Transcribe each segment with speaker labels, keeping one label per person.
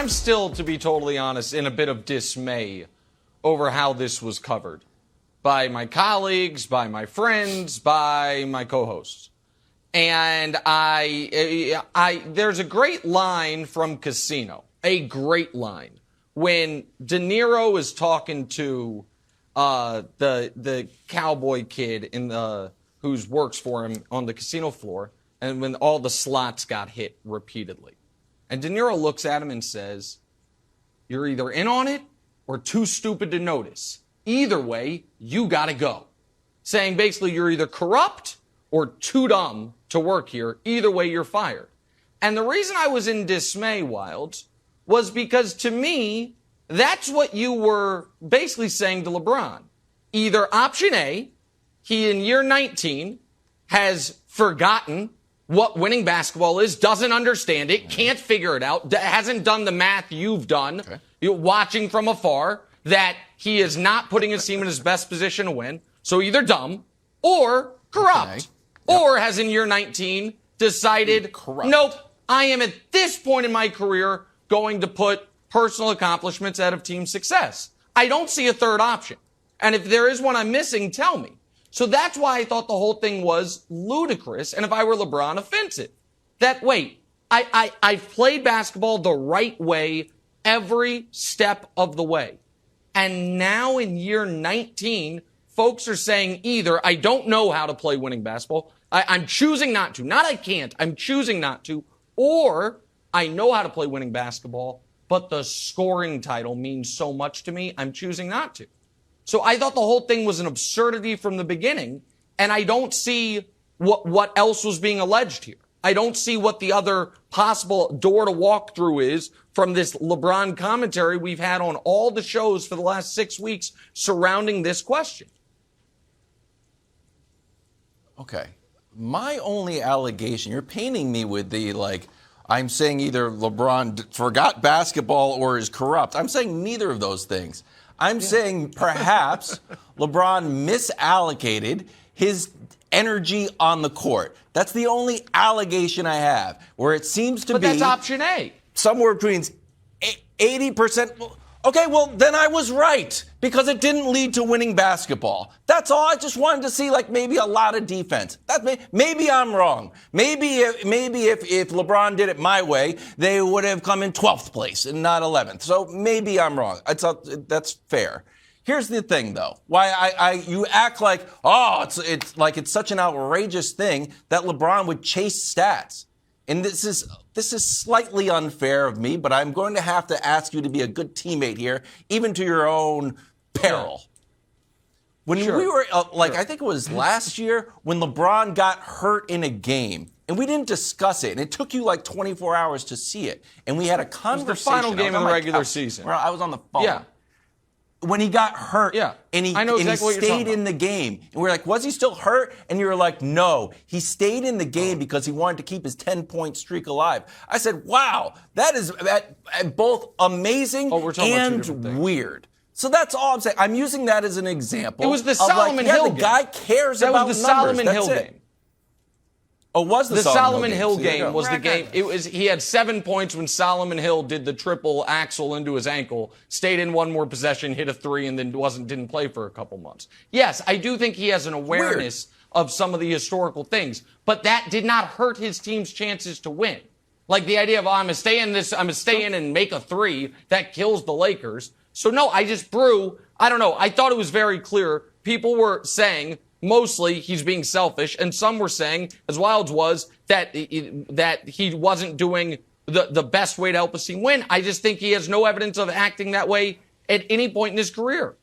Speaker 1: I'm still, to be totally honest, in a bit of dismay over how this was covered by my colleagues, by my friends, by my co-hosts. And there's a great line from Casino, a great line, when De Niro is talking to the cowboy kid who works for him on the casino floor, and when all the slots got hit repeatedly. And De Niro looks at him and says, "You're either in on it or too stupid to notice. Either way, you gotta go." Saying basically you're either corrupt or too dumb to work here. Either way, you're fired. And the reason I was in dismay, Wildes, was because to me, that's what you were basically saying to LeBron. Either option A, he in year 19 has forgotten what winning basketball is, doesn't understand it, can't figure it out, hasn't done the math you've done, watching from afar, that he is not putting his team in his best position to win. So either dumb or corrupt. Or has in year 19 decided, nope, I am at this point in my career going to put personal accomplishments out of team success. I don't see a third option. And if there is one I'm missing, tell me. So that's why I thought the whole thing was ludicrous, and if I were LeBron, offensive. That, wait, I've played basketball the right way every step of the way. And now in year 19, folks are saying either I don't know how to play winning basketball, I'm choosing not to, not I can't, I'm choosing not to, or I know how to play winning basketball, but the scoring title means so much to me, I'm choosing not to. So I thought the whole thing was an absurdity from the beginning, and I don't see what else was being alleged here. I don't see what the other possible door to walk through is from this LeBron commentary we've had on all the shows for the last 6 weeks surrounding this question.
Speaker 2: Okay. My only allegation, you're painting me with I'm saying either LeBron forgot basketball or is corrupt. I'm saying neither of those things. I'm saying perhaps LeBron misallocated his energy on the court. That's the only allegation I have, where it seems to be...
Speaker 1: But that's option A.
Speaker 2: Somewhere between 80%... Okay, well, then I was right, because it didn't lead to winning basketball. That's all. I just wanted to see, maybe a lot of defense. Maybe I'm wrong. Maybe if LeBron did it my way, they would have come in 12th place and not 11th. So maybe I'm wrong. That's fair. Here's the thing, though. Why you act like, it's such an outrageous thing that LeBron would chase stats. And this is slightly unfair of me, but I'm going to have to ask you to be a good teammate here, even to your own peril. When we were, I think it was last year, when LeBron got hurt in a game, and we didn't discuss it, and it took you 24 hours to see it, and we had a conversation.
Speaker 1: It was the final game of the regular season.
Speaker 2: I was on the phone.
Speaker 1: Yeah.
Speaker 2: When he got hurt, and he stayed in the game. And we're like, was he still hurt? And you were like, no. He stayed in the game because he wanted to keep his 10-point streak alive. I said, wow, that is both amazing and weird. So that's all I'm saying. I'm using that as an example.
Speaker 1: It was the Solomon Hill game.
Speaker 2: The guy cares about numbers.
Speaker 1: That was the Solomon Hill game.
Speaker 2: Oh, was the
Speaker 1: Solomon Hill game was the game. He had 7 points when Solomon Hill did the triple axel into his ankle, stayed in one more possession, hit a three, and then didn't play for a couple months. Yes, I do think he has an awareness of some of the historical things, but that did not hurt his team's chances to win. Like the idea of, I'm going to stay in and make a three, that kills the Lakers. So no, I don't know. I thought it was very clear. People were saying, mostly he's being selfish, and some were saying, as Wildes was, that he wasn't doing the best way to help his team win. I just think he has no evidence of acting that way at any point in his career.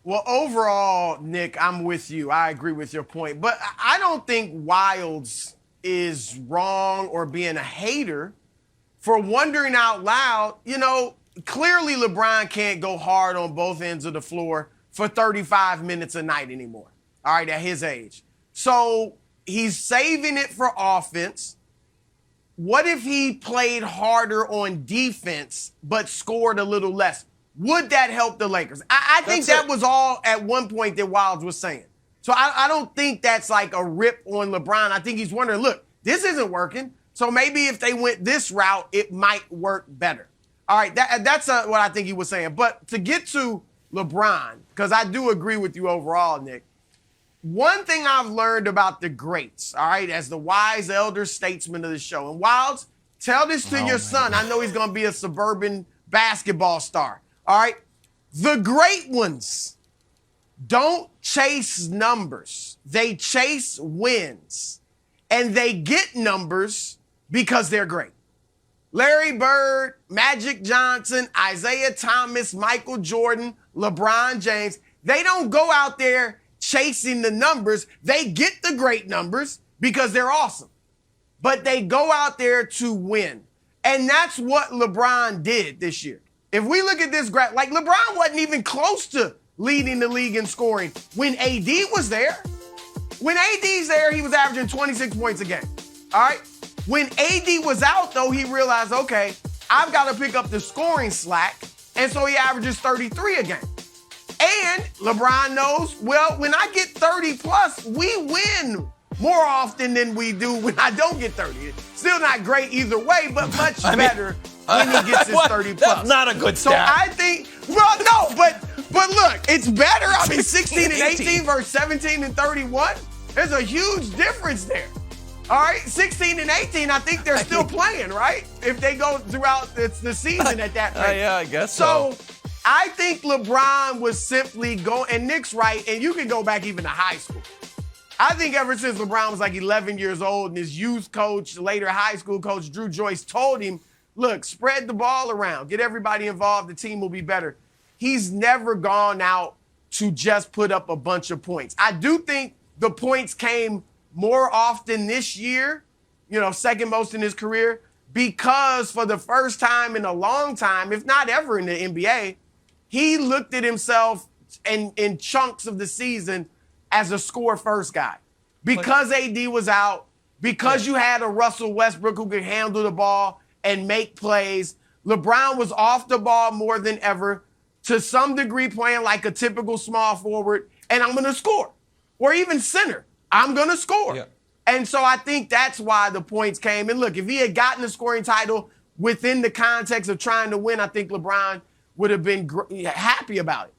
Speaker 3: Well, overall, Nick, I'm with you. I agree with your point. But I don't think Wildes is wrong or being a hater for wondering out loud. Clearly LeBron can't go hard on both ends of the floor for 35 minutes a night anymore, all right, at his age. So he's saving it for offense. What if he played harder on defense but scored a little less? Would that help the Lakers? I think that was all at one point that Wildes was saying. So I don't think that's like a rip on LeBron. I think he's wondering, look, this isn't working. So maybe if they went this route, it might work better. All right, that's what I think he was saying. But to get to LeBron, because I do agree with you overall, Nick, one thing I've learned about the greats, all right, as the wise elder statesman of the show, and Wildes, tell this to your son. I know he's going to be a suburban basketball star, all right? The great ones don't chase numbers. They chase wins. And they get numbers because they're great. Larry Bird, Magic Johnson, Isaiah Thomas, Michael Jordan, LeBron James, they don't go out there chasing the numbers. They get the great numbers because they're awesome. But they go out there to win. And that's what LeBron did this year. If we look at this graph, like LeBron wasn't even close to leading the league in scoring when AD was there. When AD's there, he was averaging 26 points a game. All right? When AD was out, though, he realized, okay, I've got to pick up the scoring slack. And so he averages 33 a game. And LeBron knows, well, when I get 30 plus, we win more often than we do when I don't get 30. Still not great either way, but much better when he gets his 30 plus.
Speaker 2: That's not a good stat.
Speaker 3: So I think, well, no, but look, it's better. I mean, 16 and 18 versus 17 and 31. There's a huge difference there. All right, 16 and 18, I think they're still playing, right? If they go throughout the season at that rate.
Speaker 2: Yeah, I guess so.
Speaker 3: So I think LeBron was simply going, and Nick's right, and you can go back even to high school. I think ever since LeBron was like 11 years old and his youth coach, later high school coach, Drew Joyce, told him, look, spread the ball around, get everybody involved, the team will be better. He's never gone out to just put up a bunch of points. I do think the points came more often this year, second most in his career, because for the first time in a long time, if not ever in the NBA, he looked at himself in chunks of the season as a score-first guy. Because AD was out, because you had a Russell Westbrook who could handle the ball and make plays, LeBron was off the ball more than ever, to some degree playing like a typical small forward, and I'm going to score. Or even center. I'm going to score. Yeah. And so I think that's why the points came. And look, if he had gotten the scoring title within the context of trying to win, I think LeBron would have been happy about it.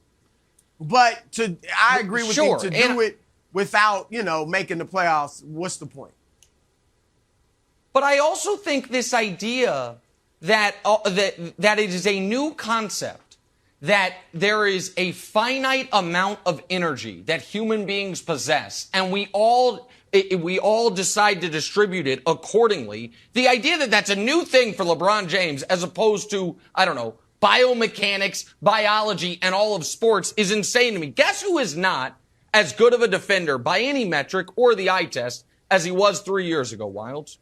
Speaker 3: But I agree with you, to do it without, making the playoffs, what's the point?
Speaker 1: But I also think this idea that it is a new concept, that there is a finite amount of energy that human beings possess, and we all decide to distribute it accordingly. The idea that that's a new thing for LeBron James, as opposed to, I don't know, biomechanics, biology, and all of sports, is insane to me. Guess who is not as good of a defender by any metric or the eye test as he was 3 years ago, Wildes?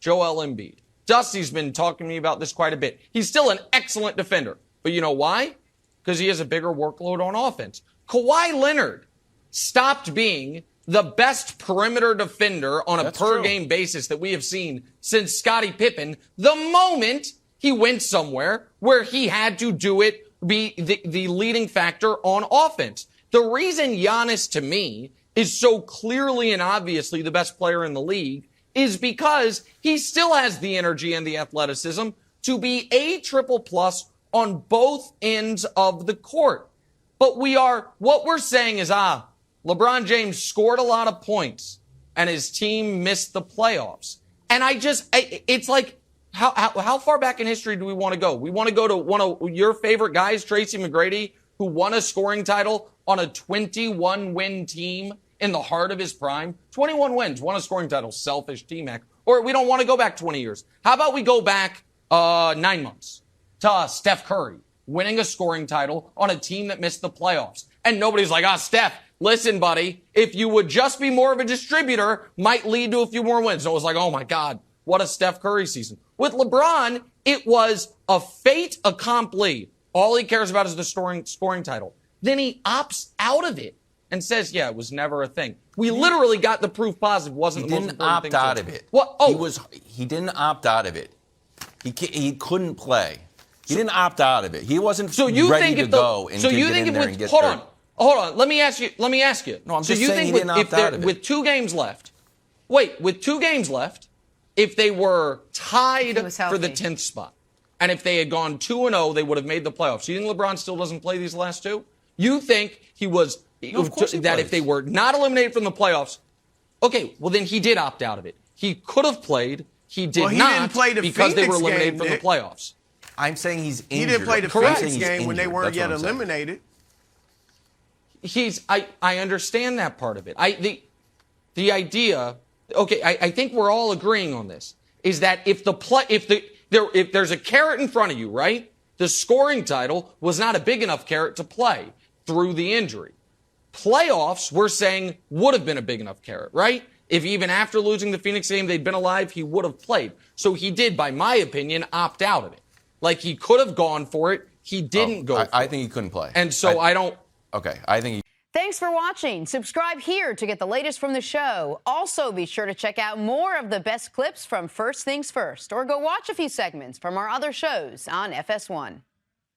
Speaker 1: Joel Embiid. Dusty's been talking to me about this quite a bit. He's still an excellent defender. But you know why? Because he has a bigger workload on offense. Kawhi Leonard stopped being the best perimeter defender on a per-game basis that we have seen since Scottie Pippen the moment he went somewhere where he had to do it, be the leading factor on offense. The reason Giannis, to me, is so clearly and obviously the best player in the league is because he still has the energy and the athleticism to be a triple plus on both ends of the court. But what we're saying is, LeBron James scored a lot of points and his team missed the playoffs. And it's like, how far back in history do we want to go? We want to go to one of your favorite guys, Tracy McGrady, who won a scoring title on a 21-win team in the heart of his prime. 21 wins, won a scoring title, selfish T-Mac. Or we don't want to go back 20 years. How about we go back 9 months to Steph Curry winning a scoring title on a team that missed the playoffs. And nobody's like, Steph, listen, buddy, if you would just be more of a distributor, might lead to a few more wins. So it was like, oh my God, what a Steph Curry season. With LeBron, it was a fait accompli. All he cares about is the scoring title. Then he opts out of it and says, yeah, it was never a thing. We literally got the proof positive wasn't the most important thing.
Speaker 2: He didn't opt out of it.
Speaker 1: What? Oh.
Speaker 2: He didn't opt out of it. He couldn't play. He didn't opt out of it. He wasn't ready to go and get in there and get there.
Speaker 1: Hold on. Let me ask you.
Speaker 2: No, I'm just saying he didn't opt out of it.
Speaker 1: With 2 games left, with 2 games left, if they were tied
Speaker 4: was
Speaker 1: for the
Speaker 4: healthy.
Speaker 1: 10th spot, and if they had gone 2-0, they would have made the playoffs. You think LeBron still doesn't play these last two? You think he was
Speaker 2: of course he
Speaker 1: that
Speaker 2: plays.
Speaker 1: if they were not eliminated from the playoffs, okay, well then he did opt out of it. He could have played. He did
Speaker 3: Well, he
Speaker 1: not
Speaker 3: didn't play the
Speaker 1: because they were
Speaker 3: Phoenix
Speaker 1: eliminated
Speaker 3: game,
Speaker 1: from
Speaker 3: Nick.
Speaker 1: the playoffs.
Speaker 2: I'm saying he's injured.
Speaker 3: He didn't play the
Speaker 1: Correct.
Speaker 3: Phoenix game when they weren't
Speaker 2: That's
Speaker 3: yet
Speaker 2: what I'm saying.
Speaker 3: eliminated.
Speaker 1: I understand that part of it. The idea, okay, I think we're all agreeing on this, is that if there's a carrot in front of you, right? The scoring title was not a big enough carrot to play through the injury. Playoffs, we're saying, would have been a big enough carrot, right? If even after losing the Phoenix game they'd been alive, he would have played. So he did, by my opinion, opt out of it. Like, he could have gone for it. He didn't go for it.
Speaker 2: I think he couldn't play.
Speaker 1: And so I don't...
Speaker 2: Okay, I think he...
Speaker 4: Thanks for watching. Subscribe here to get the latest from the show. Also, be sure to check out more of the best clips from First Things First, or go watch a few segments from our other shows on FS1.